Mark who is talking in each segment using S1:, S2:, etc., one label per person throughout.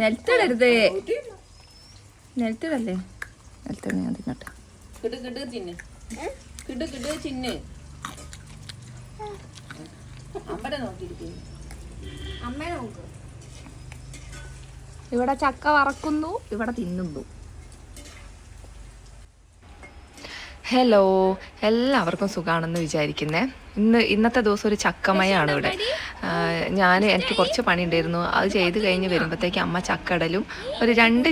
S1: നിലത്തിടരുത്. നിലത്തിടല്ലേ? നിലത്തിട ഞാൻ തിന്നട്ടെ. ഇവിടെ ചക്ക വറക്കുന്നു, ഇവിടെ തിന്നുന്നു. ഹലോ, എല്ലാവർക്കും സുഖമാണെന്ന് വിചാരിക്കുന്നേ. ഇന്നത്തെ ദിവസം ഒരു ചക്കമയാണ് ഇവിടെ. എനിക്ക് കുറച്ച് പണി ഉണ്ടായിരുന്നു. അത് ചെയ്ത് കഴിഞ്ഞ് വരുമ്പോഴത്തേക്ക് അമ്മ ചക്കടലും ഒരു 2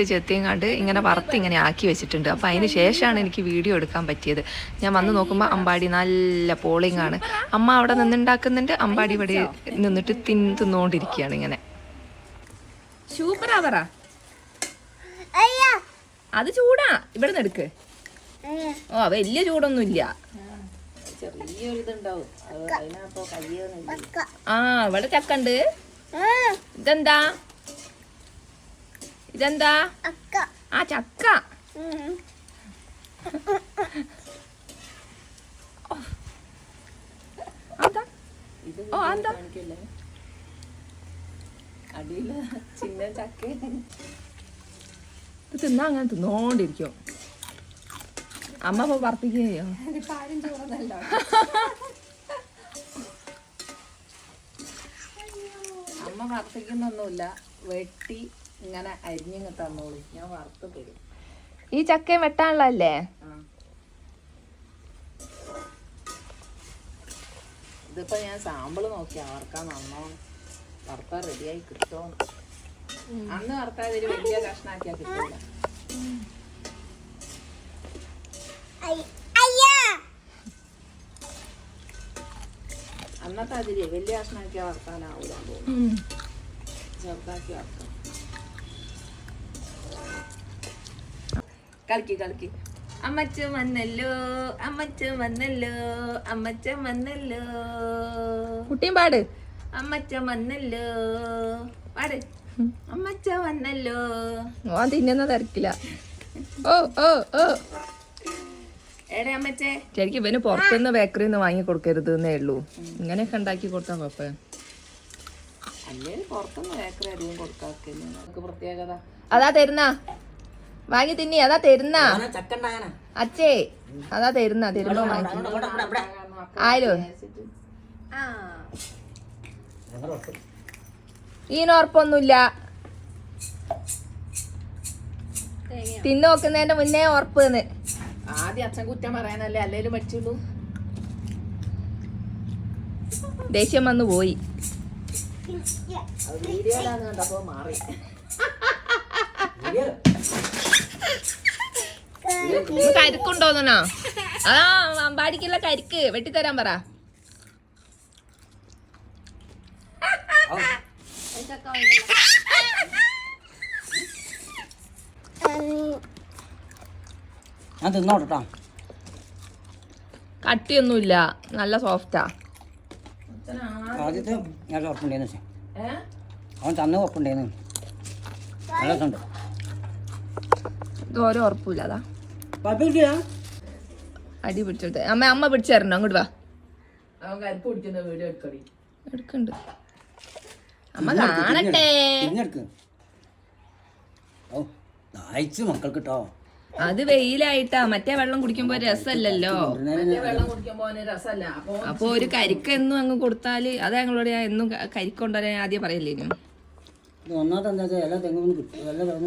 S1: ചെത്തിയും കണ്ട് ഇങ്ങനെ വറുത്ത് ഇങ്ങനെ ആക്കി വെച്ചിട്ടുണ്ട്. അപ്പോൾ അതിന് ശേഷമാണ് എനിക്ക് വീഡിയോ എടുക്കാൻ പറ്റിയത്. ഞാൻ വന്ന് നോക്കുമ്പോൾ അമ്പാടി നല്ല പോളിംഗ് ആണ്. അമ്മ അവിടെ നിന്നുണ്ടാക്കുന്നുണ്ട്, അമ്പാടി ഇവിടെ നിന്നിട്ട് തിന്നുകൊണ്ടിരിക്കുകയാണ് ഇങ്ങനെ. സൂപ്പറാ പറ. അത് ചൂടാ, ഇവിടെ നിന്ന് എടുക്ക്. ഓ, വലിയ ചൂടൊന്നുമില്ല. ആ, ഇവിടെ ചക്ക ഉണ്ട്. ഇതെന്താ? ആ ചക്ക. ഓ, എന്താ തിന്നാ അങ്ങനെ തിന്നോണ്ടിരിക്കും. അമ്മ ഇപ്പൊ വർത്തിക്കുകയോ?
S2: അമ്മ വർത്തിക്കുന്നൊന്നുമില്ല, വെട്ടി ഇങ്ങനെ അരിഞ്ഞിങ്ങ് തന്നോളൂ, ഞാൻ വറുത്ത് തരും.
S1: ഈ ചക്കയും വെട്ടാനുള്ളതല്ലേ?
S2: ഇതിപ്പോ ഞാൻ സാമ്പിള് നോക്കിയാ വറുക്കാൻ നന്നോണം, വറുത്താ റെഡിയായി കിട്ടുമോന്ന്. അന്ന് വറുത്താൽ ഇതിൽ വലിയ കഷ്ണാക്കിയാ കിട്ടൂല. അന്നത്തെ അതില് വലിയ കഷ്ണാക്കിയാ വറുത്താനാവൂല, ചെറുതാക്കി വറുക്കാം. കളിക്ക്. അമ്മച്ചൻ വന്നല്ലോ,
S1: കുട്ടിയും പാട്.
S2: അമ്മച്ചൻ വന്നല്ലോ, പാട്. അമ്മച്ചൻ വന്നല്ലോ.
S1: ഓ, തിന്നുന്ന തിരക്കില്ല. ഓ ഓ ഓ
S2: അമ്മച്ചേ,
S1: ശരിക്കും ഇവന് പുറത്തുനിന്ന് ബേക്കറിയിൽ നിന്ന് വാങ്ങി കൊടുക്കരുത് എന്നേ ഉള്ളൂ. ഇങ്ങനെയൊക്കെ ഉണ്ടാക്കി കൊടുത്താൽ കുഴപ്പം.
S2: അല്ലേ പുറത്തുനിന്ന് ബേക്കറി അധികം കൊടുക്കാത്ത പ്രത്യേകത.
S1: അതാ തരുന്ന, വാങ്ങി തിന്നി. അതാ തരുന്ന അച്ഛേ, അതാ തരുമ്പോ ആയാലോ. ഈനുറപ്പൊന്നുമില്ല. തിന്നു നോക്കുന്നതിന്റെ മുന്നേ ഉറപ്പ്.
S2: ആദ്യം അച്ഛൻ കുറ്റം പറയാനല്ലേ അല്ലേലും പഠിച്ചുള്ളൂ.
S1: ദേഷ്യം വന്നു പോയി.
S2: വീഡിയോയിലാന്ന് കണ്ടപ്പോ മാറി.
S1: കരിക്കുണ്ടോന്നോ? അതാ അമ്പാടിക്കുള്ള കരിക്ക് വെട്ടിത്തരാൻ പറ. കട്ടിയൊന്നുമില്ല, നല്ല സോഫ്റ്റാ.
S3: ആദ്യത്തെ നല്ല ഉറപ്പുണ്ടായിരുന്നു. അവൻ തന്ന ഉറപ്പുണ്ടായിരുന്നു. നല്ല രസമുണ്ട്.
S1: ഇത് ഓരോ ഉറപ്പില്ല. അതാ അടി പിടിച്ചെടുത്ത അമ്മ പിടിച്ചേരണോ? അങ്ങോട്ട് വാ. എടുക്കണ്ട് അമ്മ കാണട്ടെ.
S3: മക്കൾക്ക് കിട്ടോ.
S1: അത് വെയിലായിട്ടാ, മറ്റേ വെള്ളം കുടിക്കുമ്പോ രസമല്ലല്ലോ. അപ്പൊ ഒരു കരിക്ക് എന്നും അങ്ങ് കൊടുത്താല് അത് ഞങ്ങളോട് എന്നും കരിക്കൊണ്ടുവരാൻ ആദ്യം പറയല്ലേനും.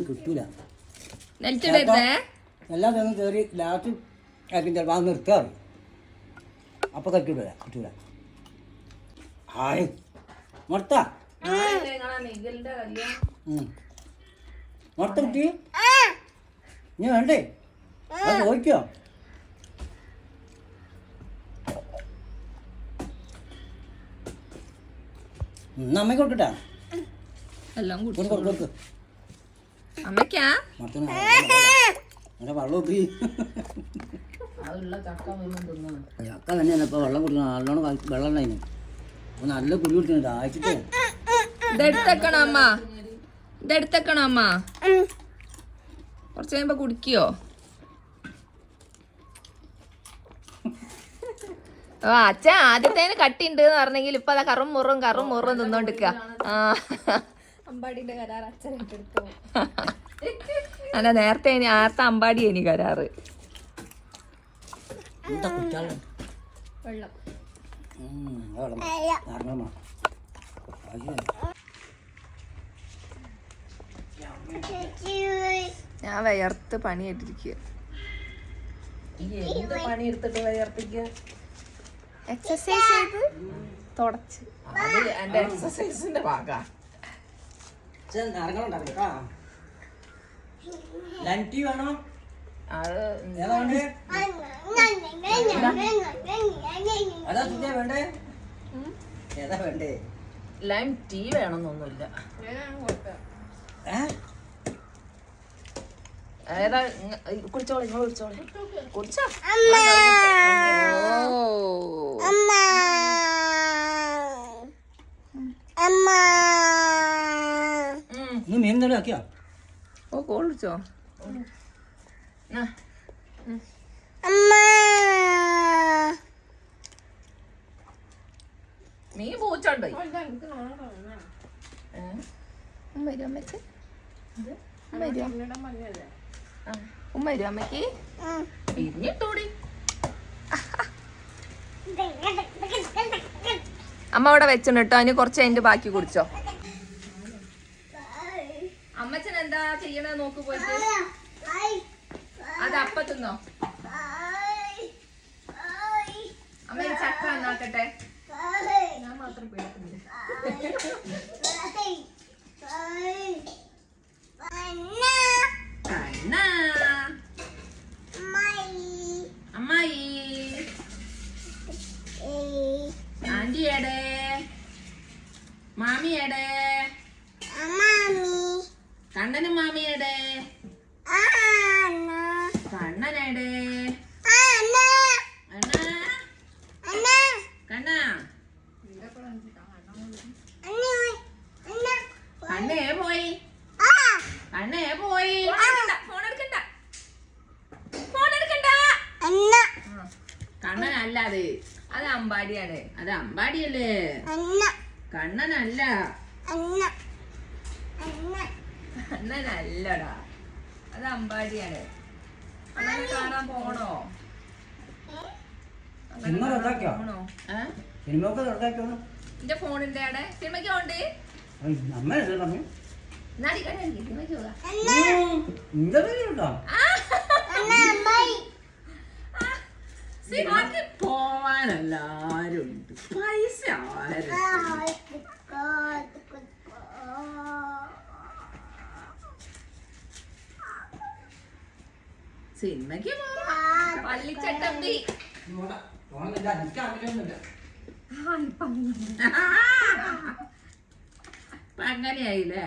S3: കിട്ടൂല.
S1: നെൽച്ചിടരുതേ.
S3: എല്ലാ തെങ്ങും കയറി ലാസ്റ്റ് ചിലപ്പോൾ നിർത്താറ്. അപ്പൊ കിട്ടൂല. ഹായ് മർത്ത കുട്ടി, ഞാൻ വേണ്ടേ? അത് ചോദിക്കോ? അമ്മയ്ക്ക് കൊടുക്കട്ടാ.
S1: എല്ലാം
S3: കൊടുക്ക്.
S1: അമ്മയ്ക്കാ
S3: വെള്ളം ഒപ്പി. ചക്ക തന്നെയാണ് ഇപ്പൊ വെള്ളം കുടിക്കണം. നല്ലോണം വെള്ളം ഉണ്ടായിരുന്നു. നല്ല കുടി കുടിക്കുന്നുണ്ട്. ആഴ്ചത്തെ
S1: ഇതെടുത്തേക്കണോ അമ്മ? കുറച്ച് കഴിയുമ്പോ കുടിക്കോ? ഓ, അച്ഛൻ ആദ്യത്തേന് കട്ടി ഉണ്ട് എന്ന് പറഞ്ഞെങ്കിൽ ഇപ്പൊ അതാ കറും മുറും തിന്നോണ്ടിരിക്ക.
S4: അമ്പാടിന്റെ കരാർ അച്ഛനെടുത്തു.
S1: അല്ല നേരത്തെ അമ്പാടി ഇനി കരാറ്.
S3: എന്താ കുട്ടികളെ
S4: വെള്ളം
S1: ഞാൻ വയർത്ത് പണിയായിട്ടിരിക്കുക.
S2: എന്ത് പണി എടുത്തിട്ട് വയർപ്പിക്കുക?
S1: എക്സസൈസ് ചെയ്ത് തുടച്ച്.
S2: അത് എന്റെ എക്സസൈസിന്റെ ഭാഗം.
S3: ലൻറ്റി വേണോ?
S2: അത്
S3: ഏതാ വേണ്ടേ? അതാ സുജയ വേണ്ടേ? ഏതാ വേണ്ടേ?
S2: ലൈം ടീ വേണമെന്നൊന്നുമില്ല. ഏതാ കുടിച്ചോളെ, നിങ്ങൾ കുടിച്ചോളെ. കുടിച്ചോ?
S3: നീ മീൻ തടി ആക്കിയോ?
S1: ഓ കോളിച്ചോ?
S2: നീ പൂച്ചോണ്ടോ?
S1: വരും അമ്മക്ക്, വരും അമ്മക്ക്.
S2: പിന്നിട്ടൂടി.
S1: അമ്മ അവിടെ വെച്ചിട്ട് കേട്ടോ, അതിന് കുറച്ച് അതിന്റെ ബാക്കി കുടിച്ചോ. അമ്മച്ചൻ എന്താ ചെയ്യണ നോക്ക് പോയിട്ട്. അത് അപ്പത്തുന്നോ? അമ്മ ഈ ചക്ക എന്നാക്കട്ടെ. ഞാൻ മാത്രം പേടിക്കുന്നില്ല. കണ്ണാ അമ്മായി ആന്റിയേടെ മാമിയേടെ കണ്ണനും മാമിയേടെ കണ്ണനേടെ കണ്ണാ കണ്ണേ പോയി, കണ്ണേ പോയി. ഫോൺ എടുക്കണ്ട, ഫോൺ എടുക്കണ്ട. കണ്ണനല്ല അത്, അത് അമ്പാടിയാണ്. അത് അമ്പാടിയല്ലേ, കണ്ണനല്ല. കണ്ണനല്ലടാ, അത് അമ്പാടിയാണ്. അങ്ങനെ കാണാൻ പോണോ?
S3: സിനിമ റദ്ദാക്കിയോ?
S1: പോണോ?
S3: സിനിമയൊക്കെ റദ്ദാക്കിയോ?
S1: എന്റെ ഫോണിന്റെ അവിടെ സിനിമയ്ക്ക് പോണ്ട്.
S3: അമ്മ പറഞ്ഞു
S1: സിനിമയ്ക്ക് പോകാം.
S3: കേട്ടോ
S2: സിനിമക്ക് പോവാനെല്ലാരും ഉണ്ട്, പൈസ ആരും. സിനിമക്ക്
S1: പള്ളിച്ചട്ടമ്പി.
S2: അങ്ങനെയായില്ലേ?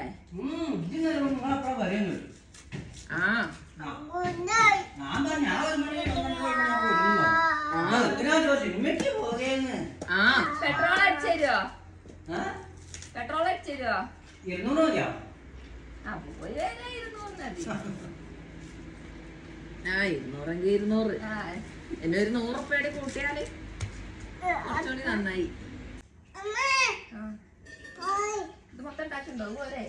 S2: ആ
S3: സിനിമയ്ക്ക് പോകേന്ന്.
S2: ആ
S1: പെട്രോൾ അടിച്ചോ? പെട്രോൾ അടിച്ചോ?
S3: 200 മതിയോ?
S1: ആ പോയി വരായിരുന്നു.
S2: ആ 200 എങ്കിൽ 200. എന്നെ ഒരു 100 ഉറുപ്പിയുടെ കൂട്ടിയാല് കുറച്ചുകൂടി നന്നായി.
S1: ഇത് മൊത്തം ഉണ്ടാക്കിണ്ടോ? പോരെ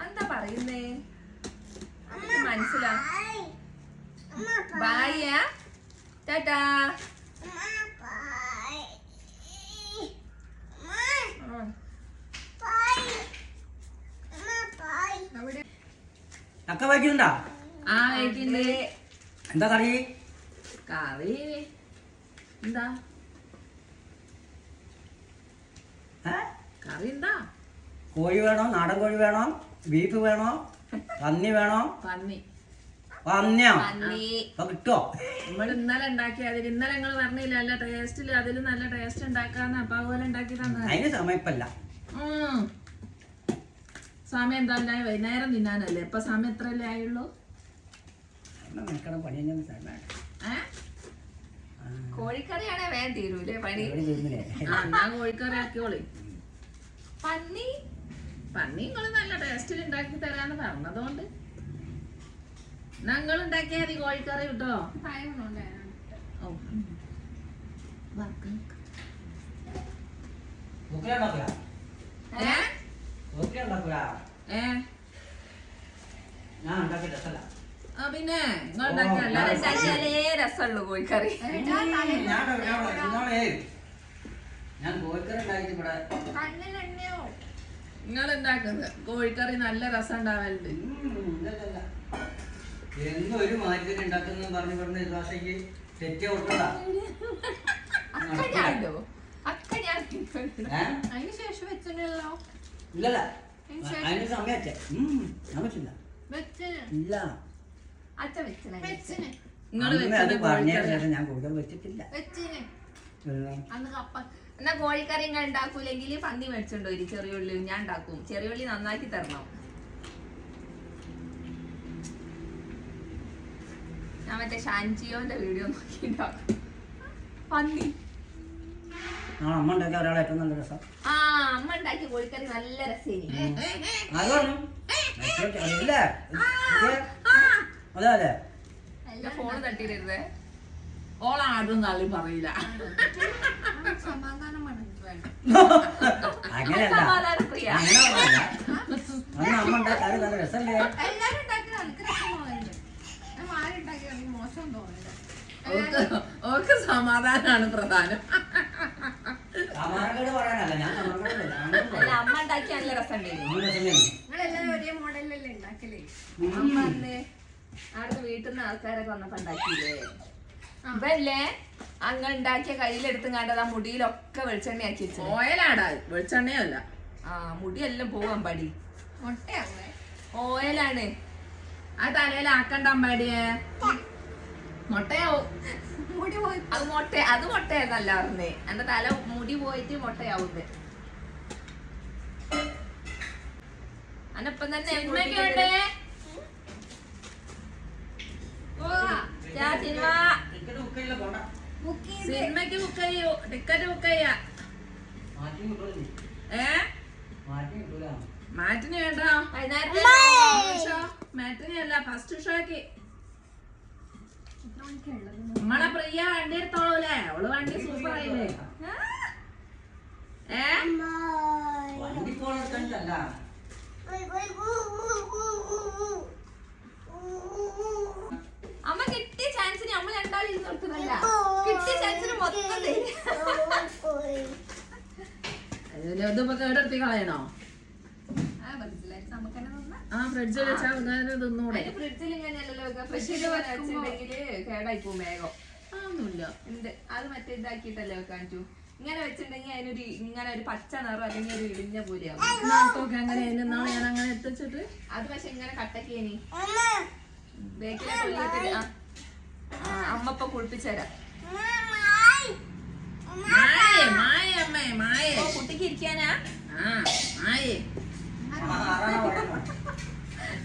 S1: എന്താ പറയുന്നേ? മനസ്സിലാ? ബായ ടാറ്റാ.
S3: ചക്ക വയ്ക്കുന്നുണ്ടാ?
S2: ആ കഴിക്കണ്ടേ.
S3: എന്താ കറി?
S2: കറി എന്താ? കറി എന്താ?
S3: കോഴി വേണോ? നാടൻ കോഴി വേണോ? ബീഫ് വേണോ? പന്നി വേണോ?
S2: പന്നി.
S3: പന്നിയോ? അപ്പൊ കിട്ടുവോ?
S2: നമ്മൾ ഇന്നലെ ഉണ്ടാക്കി അതിൽ ഇന്നലെ നിങ്ങൾ പറഞ്ഞില്ല നല്ല ടേസ്റ്റില് അതിലും നല്ല ടേസ്റ്റ് ഉണ്ടാക്കാന്ന്. അപ്പൊ അതുപോലെ ഉണ്ടാക്കി തന്നെ.
S3: അതിന് സമയപ്പല്ല.
S2: സമയം എന്താ വൈകുന്നേരം തിന്നാനല്ലേ? ഇപ്പൊ സമയം എത്രയല്ലേ ആയുള്ളൂ?
S3: പണി
S1: കോഴിക്കറിയാണെ വേഗം തീരൂലേ പണി.
S2: ഞാൻ കോഴിക്കറി ആക്കിയോളി.
S1: പന്നി
S2: പന്നി നിങ്ങള് നല്ല ടേസ്റ്റിൽ ഉണ്ടാക്കി തരാന്ന് പറഞ്ഞതുകൊണ്ട് ഞങ്ങൾ ഉണ്ടാക്കിയാൽ മതി കോഴിക്കറി കിട്ടോ.
S3: ഞാൻ ഉണ്ടാക്കിയ രസമല്ല.
S2: പിന്നെ നിങ്ങൾ ഉണ്ടാക്കിയല്ലേ രസമുള്ളൂ കോഴിക്കറി.
S3: ഞാൻ കോഴിക്കറി ഉണ്ടാക്കിയിട്ട് ഇവിടെ
S2: നിങ്ങൾ ഉണ്ടാക്കുന്നത് കോഴിക്കറി നല്ല രസം ഉണ്ടാവലുണ്ട്.
S3: എന്നും ഒരു മാറ്റത്തിന് ഉണ്ടാക്കുന്ന പറഞ്ഞ് ദോശയ്ക്ക് തെറ്റ ഒട്ടതാ.
S4: അതിന് ശേഷം വെച്ചിട്ടുണ്ടല്ലോ.
S3: ഇല്ലല്ല അതിന് സമയത്തെ ഞാൻ പറ്റില്ല. ഇല്ല
S4: അച്ഛൻ വെച്ചിന്
S3: അമ്മ അത് പറഞ്ഞ ശേഷം ഞാൻ കൂടുതൽ വെച്ചിട്ടില്ല.
S4: അന്ന് കപ്പ
S1: എന്നാ കോഴിക്കറി ഇങ്ങനെ ഉണ്ടാക്കൂലെങ്കിൽ പന്നി മേടിച്ചോണ്ടോ ചെറിയുള്ളി ഞാൻ ഉണ്ടാക്കും. ചെറിയുള്ളി നന്നാക്കി തരണം. ഞാൻ മറ്റേ ഷാൻജിയോന്റെ വീഡിയോ നോക്കി ഉണ്ടാക്കും പന്നി.
S3: അമ്മ ഉണ്ടാക്കിയ ഒരാളെ ഏറ്റവും നല്ല രസം.
S1: ആ അമ്മ ഉണ്ടാക്കിയ കോഴിക്കറി നല്ല രസേനി.
S3: അതെ അതെ
S1: ഫോണ് തട്ടിയിടരുതേ.
S2: ഓളാടും തള്ളി പറയില്ല.
S4: സമാധാനം വേണം.
S3: അങ്ങനെയല്ല
S1: സമാധാനപ്രിയ.
S3: അങ്ങനെ പറഞ്ഞല്ല. അന്ന് അമ്മ ഉണ്ടാക്കിയ നല്ല രസമല്ലേ?
S4: എല്ലാരും ഉണ്ടാക്കി എനിക്ക് രസം തോന്നില്ല. ഞാൻ മാറി ഉണ്ടാക്കി എനിക്ക് മോശം തോന്നില്ല.
S2: ഓക്ക് സമാധാനാണ് പ്രധാനം.
S3: സമാധാനക്കേട് പറയാനല്ല ഞാൻ സമാധാനക്കേടല്ല.
S1: അല്ല അമ്മ ഉണ്ടാക്കിയ നല്ല രസം ഉണ്ടായിരുന്നു.
S4: നിങ്ങളെല്ലാരും ഒരേ മോഡലിലല്ലേ ഉണ്ടാക്കലേ?
S1: അമ്മ അന്ന് അവിടുത്തെ വീട്ടിൽ നിന്ന് ആൾക്കാരൊക്കെ വന്നപ്പോ ഉണ്ടാക്കിയില്ലേ ഇവല്ലേ അങ്ങ് ഉണ്ടാക്കിയ കയ്യിലെടുത്തും കണ്ടത് ആ മുടിയിലൊക്കെ വെളിച്ചെണ്ണ ആക്കി വെച്ചു.
S2: ഓയിലാടാ വെളിച്ചെണ്ണയല്ല.
S1: ആ മുടിയെല്ലാം പോവാൻ പടി
S4: മുട്ടയാവേ
S1: ഓയിലാണ്.
S2: ആ തലയിലാക്കണ്ട അമ്പാടിയെ. മുട്ടയാവും.
S4: മുടി പോയി
S1: അത് മുട്ടയെന്നല്ല പറഞ്ഞേ. എന്റെ തല മുടി പോയിട്ട് മുട്ടയാവുന്നത്. അനപ്പം തന്നെ
S2: സിനിമക്ക് ബുക്ക് ചെയ്യൂ. ടിക്കറ്റ് ബുക്ക് ചെയ്യാ. മാറ്റിന് കേട്ടോ. മാറ്റിന് അല്ല ഫസ്റ്റ് ഷോക്ക്. നമ്മളെ പ്രിയ വണ്ടി എടുത്തോളൂല്ലേ? അവള് വണ്ടി സൂപ്പർ ആയില്ലേ?
S1: അമ്മ കിട്ടിയ ചാൻസിന് അമ്മ രണ്ടാളും ഇരുന്നോടുത്തതല്ല. കിട്ടിയ ചാൻസിന് മൊത്തം
S2: ഇതിപ്പോ കേടെടുത്തി കളയണോ?
S4: നമുക്ക് തന്നെ തന്നാ
S2: ആ ഫ്രിഡ്ജിൽ വെച്ചാൽ തിന്നൂടെ?
S1: ഫ്രിഡ്ജിൽ ഇങ്ങനെയല്ലല്ലോ ഫ്രിഡ്ജിൽ വെച്ചിട്ടുണ്ടെങ്കിൽ കേടായി പോകും വേഗം.
S2: ഒന്നുമില്ല.
S1: ഉണ്ട് അത് മറ്റേ ഇതാക്കിയിട്ടല്ലേ വെക്കാൻ പറ്റൂ. ഇങ്ങനെ വെച്ചിട്ടുണ്ടെങ്കിൽ അതിനൊരു ഇങ്ങനെ ഒരു പച്ച നിറം അല്ലെങ്കിൽ ഒരു ഇടിഞ്ഞ പൂരയാവും.
S2: അങ്ങനെ ഞാൻ അങ്ങനെ എത്തിച്ചിട്ട്
S1: അത് പക്ഷെ ഇങ്ങനെ കട്ടക്കേനി അമ്മ ഇപ്പൊ കുളിപ്പിച്ചരാം. കുട്ടിക്ക് ഇരിക്കാനാ?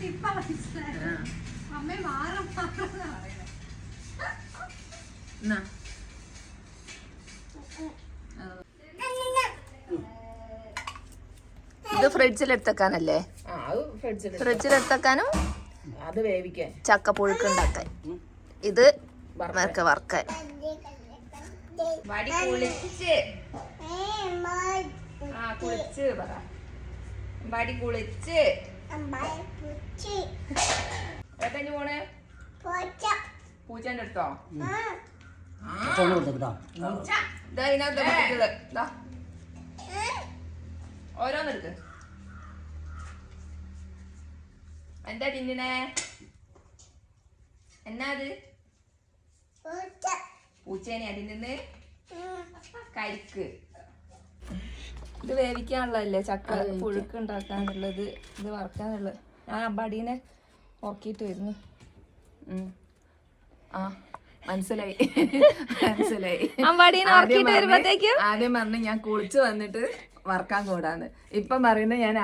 S4: ഇപ്പൊ മനസ്സിലായി. അമ്മ മാറും
S1: ഇത് ഫ്രിഡ്ജിലെടുത്തേക്കാനല്ലേ? ഫ്രിഡ്ജിലെടുത്തേക്കാനും
S2: അത് വേവിക്കാൻ
S1: ചക്കപ്പുഴുക്ക് ഉണ്ടാക്കാൻ. ഇത് വറക്കാൻ. വടി കുളിച്ച് കുളിച്ച് പറ. വടി കുളിച്ച് എത്തഞ്ഞു പോണേ? പൂച്ചന്റെ അടുത്തോ? ഓരോന്നെടുക്ക്. എന്താ തിന്നണേ? എന്നാ അത്? പൂച്ചേനെ അതിന് കരിക്ക്. ഇത് വേവിക്കാനുള്ളതല്ലേ? ചക്ക പുഴുക്ക് ഉണ്ടാക്കാനുള്ളത്, ഇത് വറക്കാനുള്ളത്. ഞാൻ അമ്പാടീനെ ഉറക്കിയിട്ട് വരുന്നു.
S2: ആ മനസ്സിലായി.
S1: അമ്പാടീനെ ഉറക്കിയിട്ട് വരുമ്പോഴത്തേക്കും
S2: ആദ്യം പറഞ്ഞു ഞാൻ കുളിച്ച് വന്നിട്ട് വറക്കാൻ കൂടാന്ന്. ഇപ്പം പറയുന്നത് ഞാൻ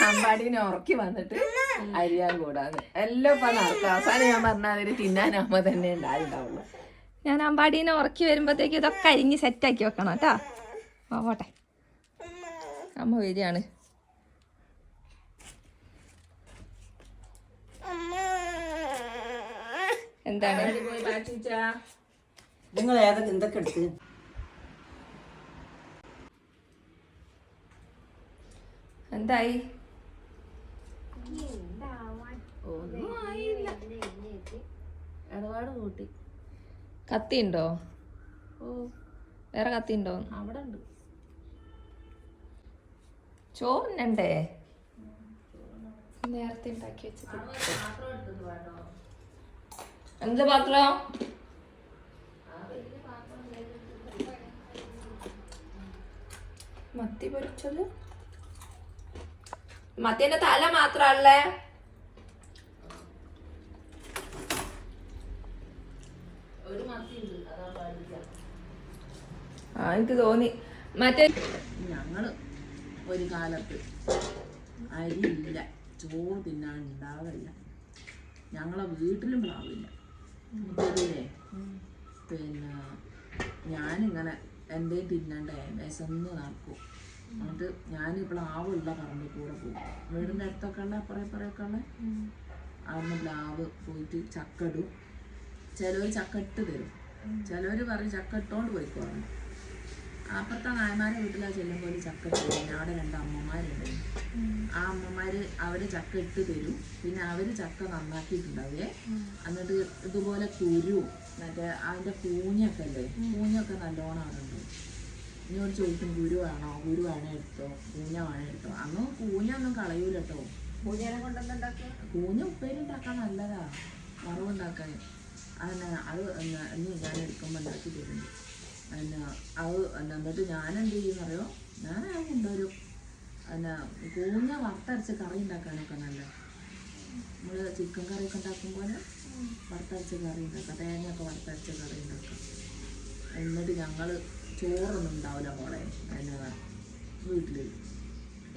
S2: അമ്പാടീനെ ഉറക്കി വന്നിട്ട് അരിയാൻ കൂടാന്ന്. എല്ലാം ഇപ്പൊ നടക്കും. അവസാനം ഞാൻ പറഞ്ഞാൽ അതിന് തിന്നാനാകുമ്പോ തന്നെ ഉണ്ടാവുള്ളൂ.
S1: ഞാൻ അമ്പാടീനെ ഉറക്കി വരുമ്പോഴത്തേക്കും ഇതൊക്കെ അരിഞ്ഞ് സെറ്റാക്കി വെക്കണം കേട്ടാ. പോട്ടെ അമ്മ വരികയാണ്. എന്താണ്
S3: നിങ്ങൾ എന്തൊക്കെ എടുത്ത്
S1: എന്തായി?
S2: ഒന്നും ആയില്ല, ഇടപാട് കൂട്ടി.
S1: കത്തി ഉണ്ടോ?
S2: ഓ
S1: വേറെ കത്തി ഉണ്ടോ?
S2: അവിടെ ഉണ്ട്.
S1: ചോറിനണ്ടേ നേരത്തെ ഉണ്ടാക്കി വെച്ചത്. എന്ത് പാത്രം? മത്തി പൊരിച്ചത്. മത്തിന്റെ തല മാത്രല്ലേ? ആ എനിക്ക് തോന്നി മറ്റേ
S2: ഞങ്ങള് ഒരു കാലത്ത് അരിയില്ല, ചോറ് തിന്നാൻ ഉണ്ടാവില്ല. ഞങ്ങളെ വീട്ടിലും പ്ലാവില്ല. മുറ്റത്തില്ലേ പിന്നെ ഞാനിങ്ങനെ എന്തേലും തിന്നണ്ടേ വിശന്ന് നടക്കും. എന്നിട്ട് ഞാൻ പ്ലാവുള്ള പറമ്പിൽ കൂടെ പോകും. വീടിൻ്റെ അടുത്തൊക്കെ ഉള്ള അപ്പുറയൊക്കെ ഉള്ള അവിടുന്ന് പ്ലാവ് പോയിട്ട് ചക്ക ഇടും. ചിലവർ ചക്ക ഇട്ട് തരും, ചിലവർ പറയും ചക്ക ഇട്ടോണ്ട് പോയിക്കോളാം. അപ്പുറത്തെ നായമാരെ വീട്ടിലാണ് ചെല്ലുമ്പോൾ ഒരു ചക്ക ഇട്ട് തരും. അവിടെ 2 അമ്മമാരുണ്ട്. ആ അമ്മമാര് അവര് ചക്ക ഇട്ട് തരും. പിന്നെ അവര് ചക്ക നന്നാക്കിയിട്ടുണ്ടാവേ. എന്നിട്ട് ഇതുപോലെ കുരു മറ്റേ അതിന്റെ കൂഞ്ഞൊക്കെ അല്ലേ, കൂഞ്ഞൊക്കെ നല്ലോണം അവിടെ. ഇനിയോട് ചോദിക്കും കുരു വേണോ എടുത്തോ, കൂഞ്ഞ വേണോ എടുത്തോ. അന്ന് കൂഞ്ഞൊന്നും കളയൂല കേട്ടോ. കൂഞ്ഞ ഉപ്പേരി ഉണ്ടാക്കാൻ നല്ലതാ, വറവുണ്ടാക്കാൻ. അത് ഞാൻ എടുക്കുമ്പോൾ ഉണ്ടാക്കി തരുന്നു. അത് എന്നിട്ട് ഞാനെന്ത് ചെയ്യുന്നറിയോ, ഞാൻ അത് കൊണ്ടുവരും. കൂഞ്ഞ വറുത്തരച്ച് കറി ഉണ്ടാക്കാനൊക്കെ നല്ല. നമ്മൾ ചിക്കൻ കറിയൊക്കെ ഉണ്ടാക്കും പോലെ വറുത്തരച്ച് കറി ഉണ്ടാക്കാം, തേങ്ങയൊക്കെ വറുത്തരച്ച് കറി ഉണ്ടാക്കാം. എന്നിട്ട് ഞങ്ങൾ ചോറൊന്നും ഉണ്ടാവില്ല മോളെ. വീട്ടിൽ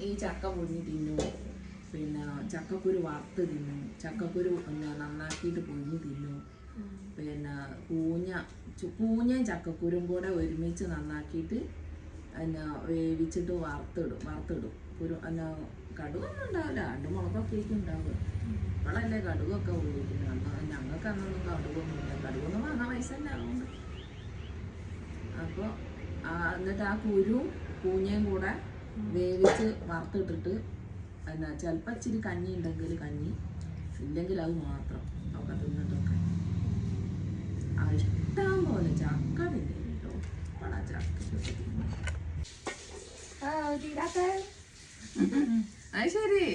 S2: ഈ ചക്ക പൊടിഞ്ഞ് തിന്നും, പിന്നെ ചക്കക്കുരു വറുത്ത് തിന്നും, ചക്കക്കുരു നന്നാക്കിയിട്ട് പൊടിഞ്ഞ് തിന്നും. പിന്നെ കൂഞ്ഞയും ചക്കക്കുരും കൂടെ ഒരുമിച്ച് നന്നാക്കിയിട്ട് വേവിച്ചിട്ട് വറുത്തിടും. കടുകൊന്നും ഉണ്ടാവില്ല, 2 മുളകൊക്കെ ആയിരിക്കും ഉണ്ടാവുക. ഇപ്പോഴല്ലേ കടുകൊക്കെ ഉപയോഗിക്കുന്നത്. ഞങ്ങൾക്ക് അന്നൊന്നും കടുകൊന്നുമില്ല, കടുകൊന്നും വാങ്ങാൻ പൈസ അല്ല അതുകൊണ്ട്. അപ്പോൾ എന്നിട്ട് ആ കുരുവും കൂഞ്ഞയും കൂടെ വേവിച്ച് വറുത്തിട്ടിട്ട് ചിലപ്പോൾ ഇച്ചിരി കഞ്ഞി ഉണ്ടെങ്കിൽ കഞ്ഞി, ഇല്ലെങ്കിൽ അത് മാത്രം ഒക്കെ തിന്നിട്ടൊക്കെ. ഇഷ്ടം പോലെ ചക്ക തിന്നു കേട്ടോ. പടാ ചക്ക അത് ശരി.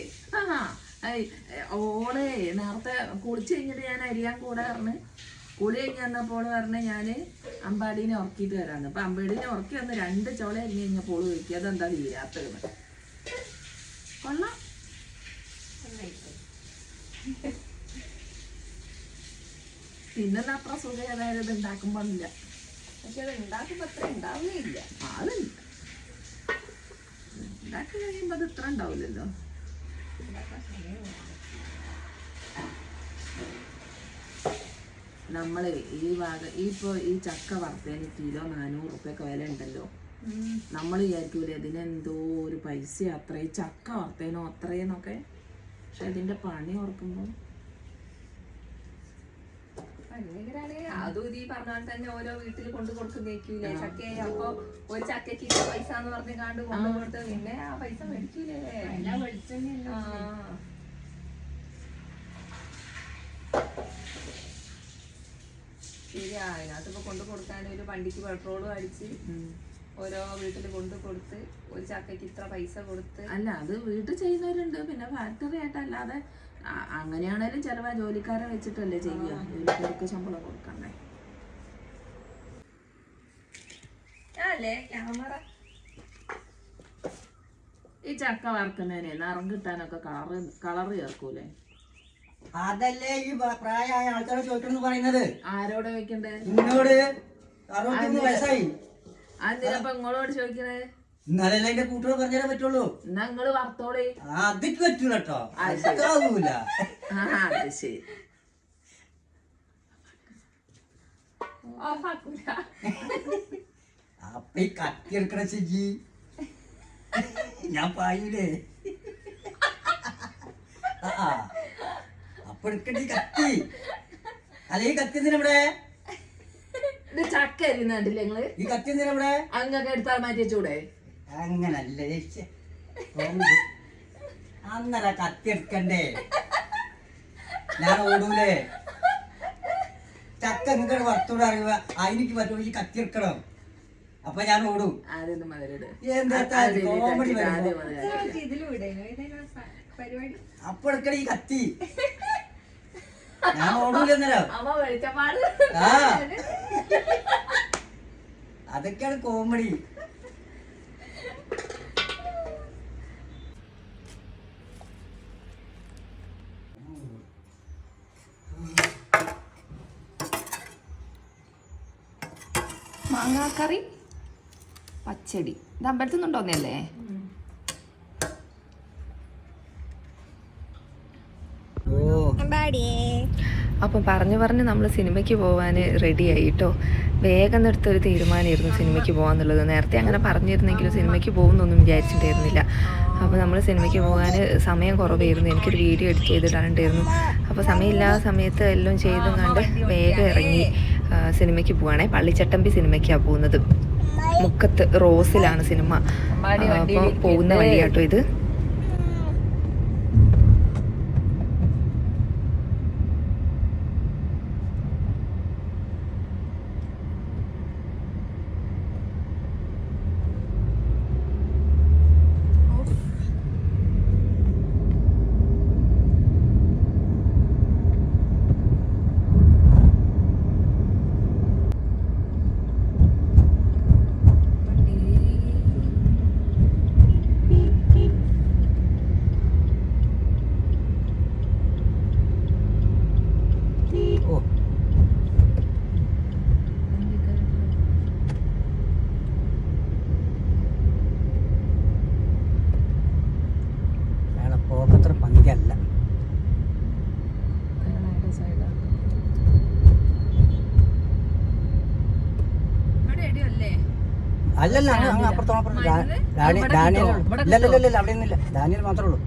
S2: ഓളെ നേരത്തെ കുളിച്ച് കഴിഞ്ഞിട്ട് ഞാൻ അരിയാൻ കൂടെ പറഞ്ഞ്, കുളി കഴിഞ്ഞ് വന്നപ്പോൾ പറഞ്ഞ് ഞാൻ അമ്പാടീനെ ഉറക്കിയിട്ട് വരാന്ന്. അപ്പം അമ്പാടീനെ ഉറക്കി വന്ന് 2 ചോള അരിഞ്ഞ് കഴിഞ്ഞപ്പോൾ ചോദിക്കുക അതെന്താ തീരാത്തതെന്ന്. കൊള്ളാം. തിന്നുന്ന അത്ര സുഖം ഏതായാലും ഇത് ഉണ്ടാക്കുമ്പോൾ ഇല്ല. പക്ഷെ അത് ഉണ്ടാക്കുമ്പോൾ അത്ര ഉണ്ടാവുകയില്ല. അതില്ല, ഉണ്ടാക്കി കഴിയുമ്പോൾ അത് ഇത്ര ഉണ്ടാവില്ലല്ലോ. നമ്മൾ ഈ ചക്ക വറുത്തതിന് കിലോ 400 റുപ്യൊക്കെ വില ഉണ്ടല്ലോ. നമ്മൾ വിചാരിക്കൂലേ ഇതിനെന്തോ ഒരു പൈസ അത്രയും ചക്ക വറുത്തതിനോ അത്രയെന്നൊക്കെ. പക്ഷെ ഇതിന്റെ പണി ഓർക്കുമ്പോൾ
S1: അതും ഈ പറഞ്ഞ പോലെ തന്നെ ഓരോ വീട്ടിൽ കൊണ്ടു കൊടുക്കുന്നേക്കൂലേ ചക്കയെ. അപ്പൊ ഒരു ചക്കയ്ക്ക് പൈസ എന്ന് പറഞ്ഞ് കണ്ട് കൊണ്ടു കൊടുത്ത് പിന്നെ ആ പൈസ മേടിക്കൂലേ. ശരിയാ, അതിനകത്ത് ഇപ്പൊ കൊണ്ടു കൊടുക്കാൻ ഒരു വണ്ടിക്ക് പെട്രോളും അടിച്ച് ഓരോ വീട്ടിൽ കൊണ്ടു കൊടുത്ത് ഒരു ചക്കയ്ക്ക് ഇത്ര പൈസ കൊടുത്ത്.
S2: അല്ല, അത് വീട്ടിൽ ചെയ്യുന്നവരുണ്ട്, പിന്നെ ഫാക്ടറി ആയിട്ടല്ലാതെ. അങ്ങനെയാണേലും ചിലവാ ജോലിക്കാരെ വെച്ചിട്ടല്ലേ ചെയ്യുക, ജോലിക്കാർക്ക് ശമ്പളം കൊടുക്കണ്ടേ.
S1: അല്ലേ ക്യാമറ
S2: ഈ ചക്ക വറുക്കുന്നതിനെ നിറം കിട്ടാനൊക്കെ കളറ് ചേർക്കൂലേ?
S3: അതല്ലേ ഈ പ്രായമായ ആൾക്കാരെ ചോദിക്കണം പറയുന്നത്.
S2: ആരോടെ വെക്കണ്ടേ?
S3: എന്നോട് 63 വയസ്സായി.
S2: അതിനപ്പൊ നിങ്ങളോട് ചോദിക്കണേ?
S3: ഇന്നലല്ലേ എന്റെ കൂട്ടുകാർ പറഞ്ഞാലേ പറ്റുള്ളൂ.
S2: എന്നാ നിങ്ങള് വറുത്തോളേ.
S3: അതിക്ക് പറ്റൂല കേട്ടോ, ആവൂല.
S2: അത് ശരി.
S3: അപ്പൊ ഈ കത്തി എടുക്കണ ചേച്ചി ഞാൻ പായൂലേ. അപ്പൊ എടുക്കണ്ട കത്തി. അല്ലെ ഈ കത്തി എന്തിനാ ഇവിടെ?
S2: ഇത് ചക്ക അരിയുന്നുണ്ടല്ലേ നിങ്ങള്?
S3: ഈ കത്തി എന്തിനാ ഇവിടെ?
S2: അങ്ങൊക്കെ എടുത്താൽ മാറ്റി വെച്ചൂടെ?
S3: അങ്ങനല്ല അന്നേരം കത്തി എടുക്കണ്ടേ? ഞാൻ ഓടൂലേ? ചക്ക നിങ്ങടെ വറുത്തോട് അറിയുക, അതിനിക്ക് പറ്റുമ്പോൾ ഈ കത്തി എടുക്കണം. അപ്പൊ ഞാൻ ഓടും. കോമഡി അപ്പൊ എടുക്കണ ഈ കത്തി. ഞാൻ ഓടൂലെന്നല്ലോ. ആ അതൊക്കെയാണ് കോമഡി.
S1: മാങ്ങാക്കറി പച്ചടി ഇത് അമ്പലത്തിൽ നിന്നുണ്ടോന്നല്ലേ? അപ്പം പറഞ്ഞ് നമ്മൾ സിനിമയ്ക്ക് പോകാൻ റെഡിയായി കേട്ടോ. വേഗം എടുത്തൊരു തീരുമാനമായിരുന്നു സിനിമയ്ക്ക് പോകാന്നുള്ളത്. നേരത്തെ അങ്ങനെ പറഞ്ഞിരുന്നെങ്കിലും സിനിമയ്ക്ക് പോകുന്നൊന്നും വിചാരിച്ചിട്ടുണ്ടായിരുന്നില്ല. അപ്പോൾ നമ്മൾ സിനിമയ്ക്ക് പോകാൻ സമയം കുറവായിരുന്നു. എനിക്കൊരു വീഡിയോ എഡിറ്റ് ചെയ്തിടാനുണ്ടായിരുന്നു. അപ്പോൾ സമയമില്ലാത്ത സമയത്ത് എല്ലാം ചെയ്തും കണ്ട് വേഗം ഇറങ്ങി സിനിമയ്ക്ക് പോവുകയാണെ. പള്ളിച്ചട്ടമ്പി സിനിമയ്ക്കാണ് പോകുന്നത്. മുക്കത്ത് റോസിലാണ് സിനിമ. അപ്പോൾ പോകുന്ന വഴിയാട്ടോ ഇത്.
S3: പോക്കത്ര പങ്കല്ല. അല്ലല്ല, അപ്പുറത്തോളം ഡാനിയൽ അവിടെ ഒന്നുമില്ല. ഡാനിയൽ മാത്രമേ ഉള്ളൂ.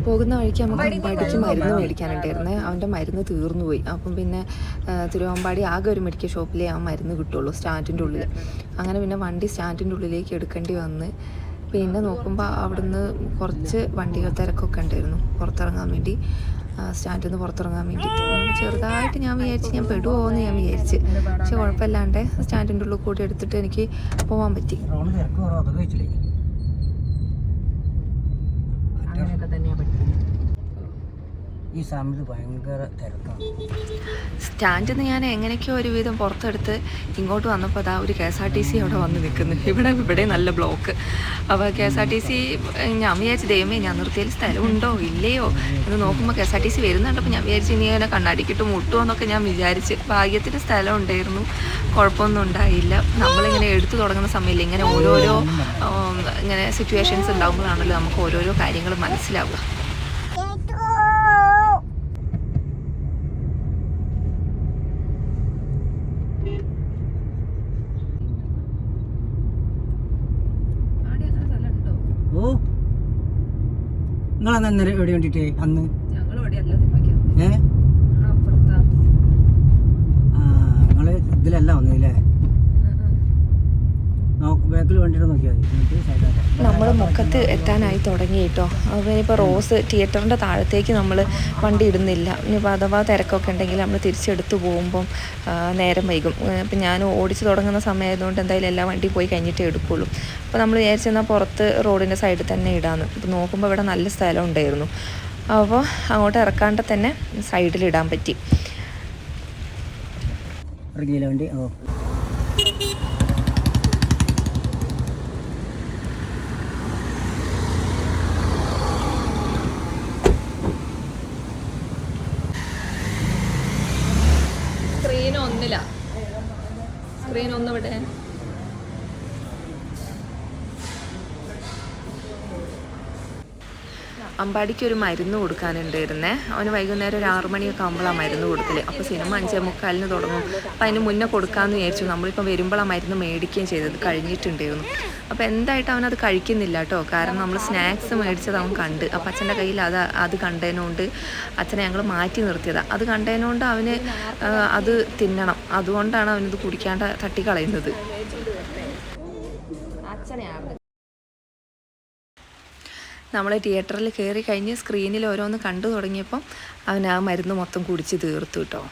S1: പോകുന്ന വഴിക്ക് നമുക്ക് അമ്പാടിക്ക് മരുന്ന് മേടിക്കാനുണ്ടായിരുന്നേ. അവൻ്റെ മരുന്ന് തീർന്നു പോയി. അപ്പം പിന്നെ തിരുവമ്പാടി ആകെ ഒരു മെഡിക്കൽ ഷോപ്പിലേ ആ മരുന്ന് കിട്ടുള്ളൂ, സ്റ്റാൻഡിൻ്റെ ഉള്ളിൽ. അങ്ങനെ പിന്നെ വണ്ടി സ്റ്റാൻഡിൻ്റെ ഉള്ളിലേക്ക് എടുക്കേണ്ടി വന്ന്. പിന്നെ നോക്കുമ്പോൾ അവിടുന്ന് കുറച്ച് വണ്ടികൾ തിരക്കൊക്കെ ഉണ്ടായിരുന്നു പുറത്തിറങ്ങാൻ വേണ്ടി, സ്റ്റാൻഡിൽ നിന്ന് പുറത്തിറങ്ങാൻ വേണ്ടി. ചെറുതായിട്ട് ഞാൻ വിചാരിച്ച് ഞാൻ പെടുമോ എന്ന് ഞാൻ വിചാരിച്ച്. പക്ഷെ കുഴപ്പമില്ലാണ്ട് സ്റ്റാൻഡിൻ്റെ ഉള്ളിൽ കൂടി എടുത്തിട്ട് എനിക്ക് പോകാൻ പറ്റി. അങ്ങനെയൊക്കെ തന്നെയാണ് പറ്റുന്നത്.
S3: ഈ സമയത്ത് ഭയങ്കര തിരക്കാണ്.
S1: സ്റ്റാൻഡിൽ നിന്ന് ഞാൻ എങ്ങനെയൊക്കെയോ ഒരുവിധം പുറത്തെടുത്ത് ഇങ്ങോട്ട് വന്നപ്പോൾ അതാ ഒരു KSRTC അവിടെ വന്ന് നിൽക്കുന്നു. ഇവിടെ നല്ല ബ്ലോക്ക്. അപ്പോൾ KSRTC ഞാൻ വിചാരിച്ചു ദൈവമേ ഞാൻ നിർത്തിയാൽ സ്ഥലമുണ്ടോ ഇല്ലയോ എന്ന് നോക്കുമ്പോൾ KSRTC വരുന്നുണ്ടപ്പോൾ ഞാൻ വിചാരിച്ചു ഇനി അങ്ങനെ കണ്ണാടിക്കിട്ട് മുട്ടുമോ എന്നൊക്കെ ഞാൻ വിചാരിച്ച്. ഭാഗ്യത്തിന് സ്ഥലം ഉണ്ടായിരുന്നു, കുഴപ്പമൊന്നും ഉണ്ടായില്ല. നമ്മളിങ്ങനെ എടുത്തു തുടങ്ങുന്ന സമയമില്ല, ഇങ്ങനെ ഓരോരോ ഇങ്ങനെ സിറ്റുവേഷൻസ് ഉണ്ടാകുമ്പോഴാണല്ലോ നമുക്ക് ഓരോരോ കാര്യങ്ങൾ മനസ്സിലാവുക.
S3: ഓ, നിങ്ങളന്ന് അന്നേരം എവിടെ വേണ്ടിട്ട് അന്ന് നിങ്ങള് ഇതിലല്ല വന്നില്ലേ? ബാക്കിൽ വണ്ടിയിട്ട് നോക്കിയാൽ മതി.
S1: നമ്മൾ മുക്കത്ത് എത്താനായി തുടങ്ങി കേട്ടോ. അപ്പോൾ ഇനിയിപ്പോൾ റോസ് തിയേറ്ററിൻ്റെ താഴത്തേക്ക് നമ്മൾ വണ്ടി ഇടുന്നില്ല. ഇനിയിപ്പോൾ അഥവാ തിരക്കൊക്കെ ഉണ്ടെങ്കിൽ നമ്മൾ തിരിച്ചെടുത്ത് പോകുമ്പം നേരം വൈകും. ഇപ്പം ഞാൻ ഓടിച്ച് തുടങ്ങുന്ന സമയമായതുകൊണ്ട് എന്തായാലും എല്ലാ വണ്ടിയും പോയി കഴിഞ്ഞിട്ടേ എടുക്കുള്ളൂ. അപ്പോൾ നമ്മൾ വിചാരിച്ചെന്നാൽ പുറത്ത് റോഡിൻ്റെ സൈഡിൽ തന്നെ ഇടാമെന്ന്. ഇപ്പോൾ നോക്കുമ്പോൾ ഇവിടെ നല്ല സ്ഥലം ഉണ്ടായിരുന്നു. അപ്പോൾ അങ്ങോട്ട് ഇറക്കാണ്ട് തന്നെ സൈഡിലിടാൻ പറ്റി.
S3: വണ്ടി ഓ
S1: സ്ക്രീൻ ഒന്ന് ഇവിടെ. അമ്പാടിക്ക് ഒരു മരുന്ന് കൊടുക്കാനുണ്ടായിരുന്നേ. അവന് വൈകുന്നേരം ഒരു 6 മണിയൊക്കെ ആകുമ്പോഴാണ് മരുന്ന് കൊടുക്കൽ. അപ്പോൾ സിനിമ 5:45 തുടങ്ങും. അപ്പോൾ അതിന് മുന്നേ കൊടുക്കാമെന്ന് വിചാരിച്ചു. നമ്മളിപ്പോൾ വരുമ്പോൾ ആ മരുന്ന് മേടിക്കുകയും ചെയ്തത് കഴിഞ്ഞിട്ടുണ്ടായിരുന്നു. അപ്പോൾ എന്തായിട്ട് അവനത് കഴിക്കുന്നില്ല കേട്ടോ. കാരണം നമ്മൾ സ്നാക്സ് മേടിച്ചത് അവൻ കണ്ട്. അപ്പം അച്ഛൻ്റെ കയ്യിൽ അത് കണ്ടതിനോണ്ട് അച്ഛനെ ഞങ്ങൾ മാറ്റി നിർത്തിയതാണ്. അത് കണ്ടതിനോണ്ട് അവന് അത് തിന്നണം. അതുകൊണ്ടാണ് അവനത് കുടിക്കാണ്ട് തട്ടിക്കളയുന്നത്. നമ്മൾ തിയേറ്ററിൽ കയറി കഴിഞ്ഞ് സ്ക്രീനിൽ ഓരോന്ന് കണ്ടു തുടങ്ങിയപ്പം അവൻ ആ മരുന്ന് മൊത്തം കുടിച്ച് തീർത്തു കേട്ടോ.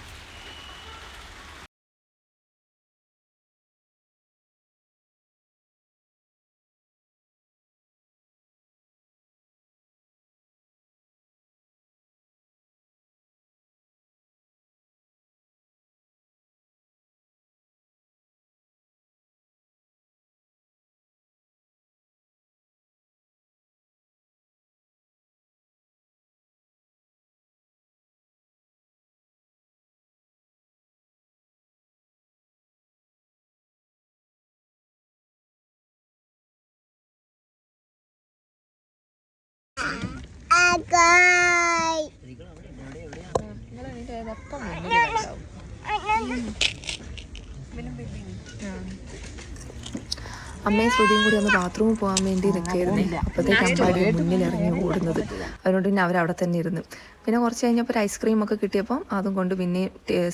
S1: അമ്മയും ശ്രുതിയും കൂടി ഒന്ന് ബാത്റൂമിൽ പോകാൻ വേണ്ടി നിൽക്കുകയായിരുന്നേ. അപ്പോഴത്തേക്ക് അമ്പാടി മുന്നിൽ ഇറങ്ങി ഓടുന്നത്. അതുകൊണ്ട് പിന്നെ അവരവിടെ തന്നെ ഇരുന്ന്. പിന്നെ കുറച്ച് കഴിഞ്ഞപ്പോൾ ഒരു ഐസ്ക്രീമൊക്കെ കിട്ടിയപ്പം അതും കൊണ്ട് പിന്നെ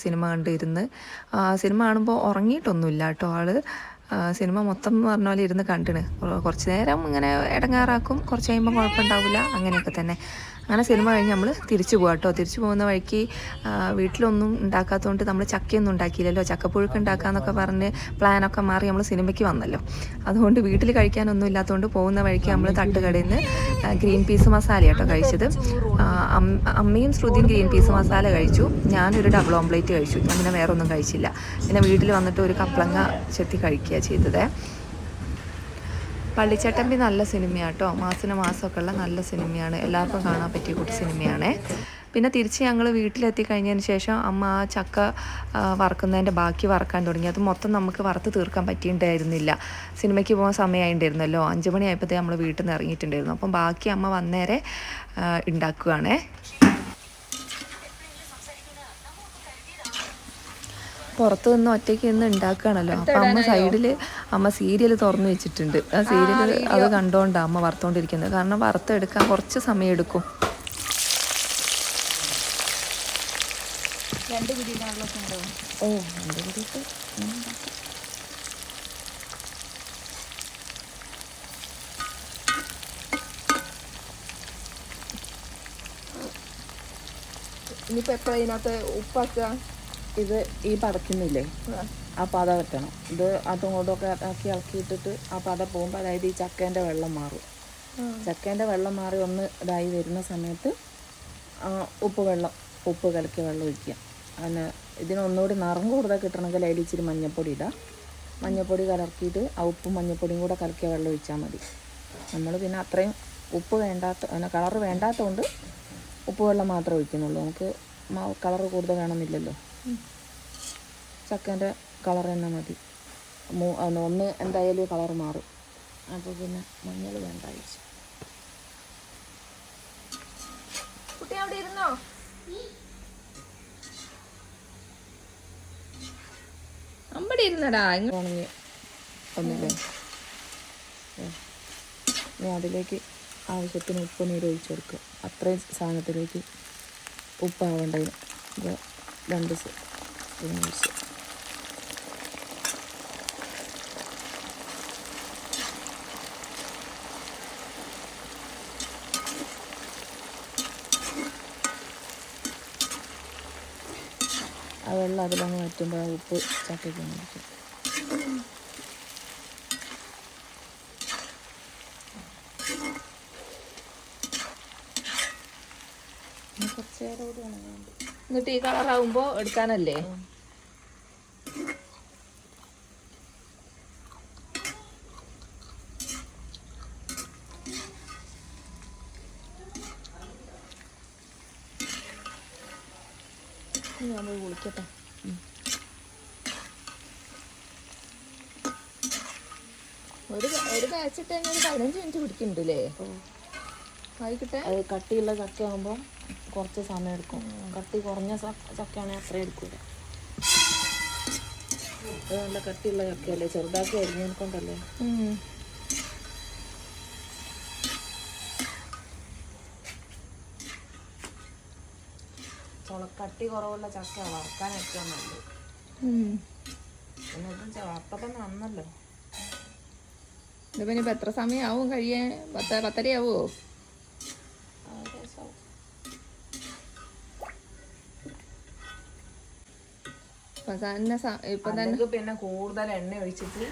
S1: സിനിമ കണ്ടിരുന്ന്. സിനിമ കാണുമ്പോൾ ഉറങ്ങിയിട്ടൊന്നുമില്ല കേട്ടോ ആള്. സിനിമ മൊത്തം എന്ന് പറഞ്ഞ പോലെ ഇരുന്ന് കണ്ടിന്. കുറച്ച് നേരം ഇങ്ങനെ ഇടങ്ങാറാക്കും, കുറച്ച് കഴിയുമ്പോൾ കുഴപ്പമുണ്ടാവില്ല, അങ്ങനെയൊക്കെ തന്നെ. അങ്ങനെ സിനിമ കഴിഞ്ഞ് നമ്മൾ തിരിച്ചു പോകാം കേട്ടോ. തിരിച്ചു പോകുന്ന വഴിക്ക് വീട്ടിലൊന്നും ഉണ്ടാക്കാത്തതുകൊണ്ട് നമ്മൾ ചക്കയൊന്നും ഉണ്ടാക്കിയില്ലല്ലോ. ചക്കപ്പുഴുക്ക് ഉണ്ടാക്കാമെന്നൊക്കെ പറഞ്ഞ് പ്ലാനൊക്കെ മാറി നമ്മൾ സിനിമയ്ക്ക് വന്നല്ലോ. അതുകൊണ്ട് വീട്ടിൽ കഴിക്കാനൊന്നും ഇല്ലാത്തതുകൊണ്ട് പോകുന്ന വഴിക്ക് നമ്മൾ തട്ടുകടയിൽ നിന്ന് ഗ്രീൻ പീസ് മസാല കേട്ടോ കഴിച്ചത്. അമ്മയും ശ്രുതിയും ഗ്രീൻ പീസ് മസാല കഴിച്ചു, ഞാനൊരു ഡബിൾ ഓംപ്ലേറ്റ് കഴിച്ചു. ഞാൻ പിന്നെ വേറെ ഒന്നും കഴിച്ചില്ല. പിന്നെ വീട്ടിൽ വന്നിട്ട് ഒരു കപ്ലങ്ങ ചെത്തി കഴിക്കുക ചെയ്തത്. പള്ളിച്ചട്ടമ്പി നല്ല സിനിമയാണ് കേട്ടോ. മാസമൊക്കെ ഉള്ള നല്ല സിനിമയാണ്, എല്ലാവർക്കും കാണാൻ പറ്റിയ കൂടി സിനിമയാണ്. പിന്നെ തിരിച്ച് ഞങ്ങൾ വീട്ടിലെത്തി കഴിഞ്ഞതിന് ശേഷം അമ്മ ആ ചക്ക വറക്കുന്നതിൻ്റെ ബാക്കി വറക്കാൻ തുടങ്ങി. അത് മൊത്തം നമുക്ക് വറുത്ത് തീർക്കാൻ പറ്റിയിട്ടുണ്ടായിരുന്നില്ല. സിനിമയ്ക്ക് പോകാൻ സമയമായിട്ടുണ്ടായിരുന്നല്ലോ. 5 മണിയായപ്പോഴത്തേക്ക് നമ്മൾ വീട്ടിൽ നിന്ന് ഇറങ്ങിയിട്ടുണ്ടായിരുന്നു. അപ്പം ബാക്കി അമ്മ വന്നേരെ ഉണ്ടാക്കുകയാണേ. പുറത്ത് നിന്ന് ഒറ്റയ്ക്ക് നിന്ന് ഉണ്ടാക്കുകയാണല്ലോ. അപ്പം അമ്മ സൈഡിൽ അമ്മ സീരിയൽ തുറന്നു വെച്ചിട്ടുണ്ട്. ആ സീരിയൽ അത് കണ്ടുകൊണ്ടാണ് അമ്മ വറുത്തുകൊണ്ടിരിക്കുന്നത്. കാരണം വറുത്തെടുക്കാൻ കുറച്ച് സമയം എടുക്കും. ഓ 2 പിടിയിട്ട്
S2: ഇനിയിപ്പോൾ എപ്പോഴാണ് ഇതിനകത്ത് ഉപ്പാക്കുക? ഇത് ഈ പതക്കുന്നില്ലേ, ആ പത വെട്ടണം. ഇത് അതും കൊണ്ടൊക്കെ ഇളക്കിയിട്ടിട്ട് ആ പത പോകുമ്പോൾ, അതായത് ഈ ചക്കേൻ്റെ വെള്ളം മാറും. ചക്കേൻ്റെ വെള്ളം മാറി ഒന്ന് ഇതായി വരുന്ന സമയത്ത് ഉപ്പ് കലക്കിയ വെള്ളം ഒഴിക്കുക. അങ്ങനെ ഇതിനൊന്നുകൂടി നിറം കൂടുതൽ കിട്ടണമെങ്കിൽ അതിൽ ഇച്ചിരി മഞ്ഞൾപ്പൊടി ഇടാം. മഞ്ഞൾപ്പൊടി കലർത്തിയിട്ട് ആ ഉപ്പും മഞ്ഞൾപ്പൊടിയും കൂടെ കലക്കിയ വെള്ളം ഒഴിച്ചാൽ മതി. നമ്മൾ പിന്നെ അത്രയും ഉപ്പ് അങ്ങനെ കളറ് വേണ്ടാത്തതുകൊണ്ട് ഉപ്പ് വെള്ളം മാത്രമേ ഒഴിക്കുന്നുള്ളൂ. നമുക്ക് കളറ് കൂടുതൽ വേണമെന്നില്ലല്ലോ. ചക്കേൻ്റെ കളർ തന്നെ മതി. ഒന്ന് എന്തായാലും കളർ മാറും. അപ്പോൾ പിന്നെ മഞ്ഞൾ വേണ്ട കഴിച്ചു. കുട്ടി അവിടെ ഇരുന്നോ? അമ്പടി ഇരുന്നടാ. ഉണങ്ങി ഒന്നില്ലേ. ഇനി അതിലേക്ക് ആവശ്യത്തിന് ഉപ്പ് നീര് ഒഴിച്ചു കൊടുക്കുക. അത്രയും സാധനത്തിലേക്ക് ഉപ്പാവേണ്ടതിന് 2 സ്പൂൺ ഒഴിച്ച്. ആ വെള്ളം അതിലങ്ങ് വറ്റുമ്പോൾ ആ ഉപ്പ് ചക്കയ്ക്ക് ഒഴിക്കും. കുറച്ച് നേരം കൂടി ഉണങ്ങാണ്ട്. എന്നിട്ട് ഈ കളറാകുമ്പോൾ എടുക്കാനല്ലേ? നമ്മൾ വിളിക്കട്ടെ. ഒരു ബാച്ചിട്ട് തന്നെ ഒരു 15 മിനിറ്റ് പിടിക്കുന്നുണ്ടല്ലേ? ആയിക്കട്ടെ. അത് കട്ടിയുള്ള ചക്ക ആകുമ്പോൾ കുറച്ച് സമയം എടുക്കും. കട്ടി കുറഞ്ഞ ചക്കയാണെങ്കിൽ അത്രയും എടുക്കൂല. അത് നല്ല കട്ടിയുള്ള ചക്കയല്ലേ, ചെറുതാക്കി അരിഞ്ഞതിനെ കൊണ്ടല്ലേ. കട്ടി കുറവുള്ള ചക്ക വറുക്കാൻ ഏറ്റവും നല്ലത്. പിന്നെ ഇത് വറുത്തപ്പം തന്നെ വന്നല്ലോ. ഇതിപ്പോൾ ഇനിയിപ്പോൾ എത്ര സമയമാവും കഴിയാൻ? 10-10:30 ആവുമോ?
S1: ഇപ്പൊ തന്നെ
S2: അല്ലെങ്കിൽ പിന്നെ കൂടുതൽ എണ്ണ ഒഴിച്ചിട്ട്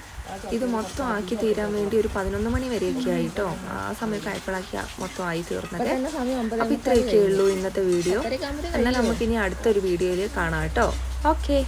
S1: ഇത് മൊത്തം ആക്കി തീരാൻ വേണ്ടി ഒരു 11 മണി വരെയൊക്കെ ആയിട്ടോ. ആ സമയമൊക്കെ ആയപ്പോഴാക്കി മൊത്തം ആയി തീർന്നത്. അപ്പൊ ഇത്രയൊക്കെ ഉള്ളൂ ഇന്നത്തെ വീഡിയോ. എന്നാൽ നമുക്കിനി അടുത്തൊരു വീഡിയോയിൽ കാണാം കേട്ടോ. ഓക്കെ.